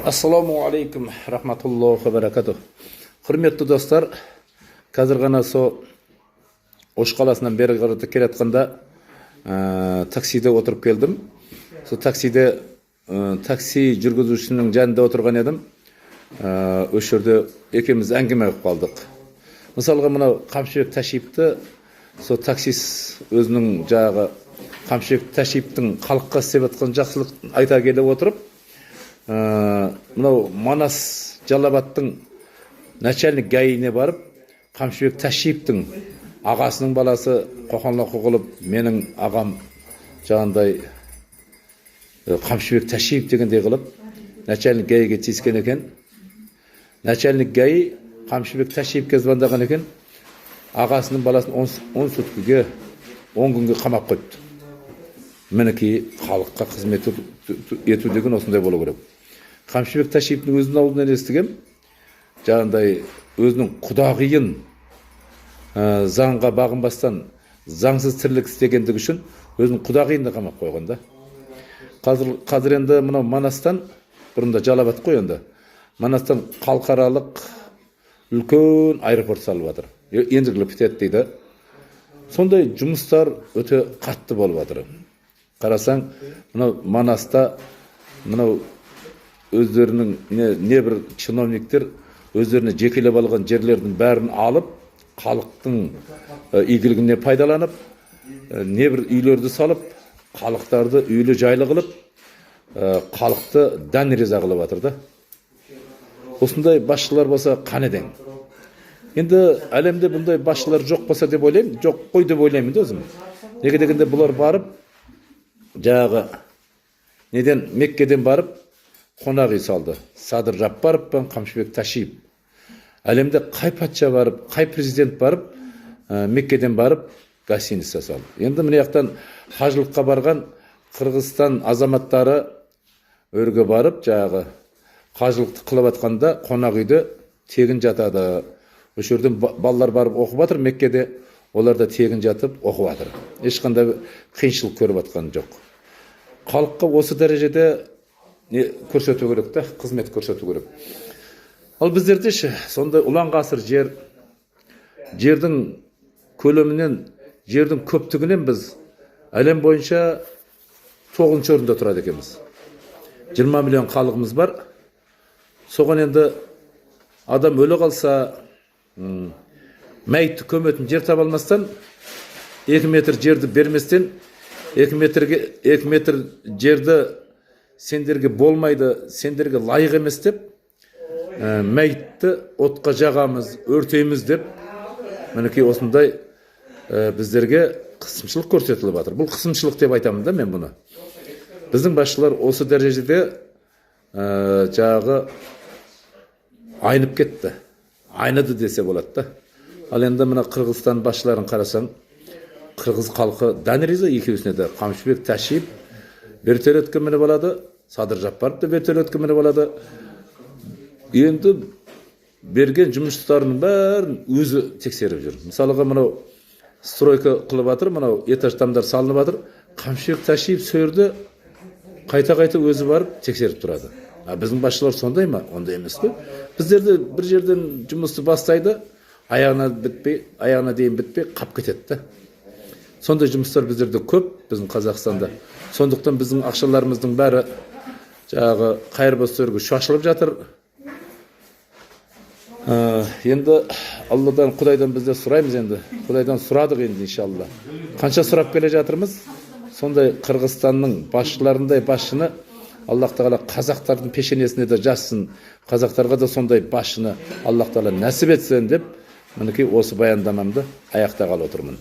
Assalamu alaikum rahmatullohi va barakatuh. Hurmatli do'stlar, hozir gana Osh qalasidan beri qarata kelayotganda taksida o'tirib keldim. Taksida taksi жүргүзүүчүнүн жанында o'tirgan edim. O'sha yerda ikimiz әңгіме qilib qoldik. Misalga mana Qamshibek Tashiyevni taksis o'zining jag'i Qamshibek Tashiyevning xalqqa istep atgan жақсылык айта келе o'tirib, мынау Манас Жалабаттың начальник гаине барып, Qamshibek Tashiyevтің ағасының баласы қоқанлақы қылып, менің ағам жаңандай Qamshibek Tashiyev дегендей қылып, начальник гаиге тиіскен екен. Начальник гаи Qamshibek Tashievке звондаған екен. Ағасының баласын 10 суткіге, 10 күнге қамап қойыпты. Мінекей халыққа қызмет ету деген осындай болу керек. Qamshibek Tashievтің өзінің аузынан естігем, жаңағыдай өзінің құдағиын заңға бағынбастан заңсыз тірлік істегендігі үшін өзінің құдағиын да қамап қойған да. Қазір енді мынау Манастан, бұрында Жалабат қой енді, Манастан халықаралық үлкен аэропорт салып жатыр. Ендігілі бітеді дейді. Сондай жұмыстар өте қатты болып жатыр. Қарасаң, мынау Манаста мынау өздерінің небір чиновниктер өздеріне жекелеп алған жерлердің бәрін алып, халықтың игілігіне пайдаланып, небір үйлерді салып, халықтарды үйлі жайлы қылып, халықты дән риза қылып жатыр да. Осындай басшылар болса қанеден. Енді әлемде бұндай басшылар жоқ болса деп ойлаймын, жоқ қой деп ойлаймын да өзім. Неге дегенде бұлар барып, жағы неден Меккеден барып, қонақ үй салды. Садыр Жаппаров пен Qamshibek Tashiyev. Әлемде қай патша барып, қай президент барып, Меккеден барып, гостиница салды. Енді міне жақтан хажылыққа барған Қырғызстан азаматтары өрге барып, жағы хажылықты қылып атқанда қонақ үйде тегін жатады. Осы жерден балалар барып оқып жатыр Меккеде, олар да тегін жатып оқып жатыр. Ешқандай қиыншылық көріп атқан жоқ. Халыққа осы дәрежеде көрсету керек та, қызмет көрсету керек. Ал біздерде сондай ұлан ғасыр жердің көлемінен, жердің көптігінен біз әлем бойынша 9-ші орында тұрады екенбіз. 20 миллион халқымыз бар. Соған енді адам өлі қалса, мәйітті көметін жер таба алмастан, 2 метр жерді берместен, 2 метр жерді сендерге болмайды, сендерге лайық емес деп, мәйітті отқа жағамыз, өртейміз деп, мінекей осындай біздерге қысымшылық көрсетіліп жатыр. Бұл қысымшылық деп айтамын да мен бұны. Біздің басшылар осы дәрежеде жағы айнып кетті. Айнады десе болады да. Ал енді мына Қырғызстан басшыларын қарасаң, Қырғыз халқы дән риза екеуісіне де. Qamshibek Tashiyev вертолетке мініп алады, Садыр Жаппаров да вертолетке мініп алады. Енді берген жұмыстарының бәрін өзі тексеріп жүр. Мысалға мынау стройка қылып жатыр, мынау этаж тамдар салынып жатыр. Qamshibek Tashiyev сөйірді қайта-қайта өзі барып тексеріп тұрады. Біздің басшылар сондай ма? Ондай емес пе? Біздерде бір жерден жұмысты бастайды, аяғына дейін бітпей қап кетеді. Сондай жұмыстар біздерде көп, біздің Қазақстанда. Сондықтан біздің ақшаларымыздың бәрі жағы қайырбастырға шашылып жатыр. Енді Алладан, Құдайдан бізде сұраймыз енді. Құдайдан сұрадық енді иншалла. Қанша сұрап келе жатырмыз? Сондай Қырғызстанның басшыларындай басшыны Аллах Тағала қазақтардың пешенесіне де жазсын. Қазақтарға да сондай басшыны Аллах Тағала нәсіп етсін деп, мінекей осы баяндамамды аяқтағалы отырмын.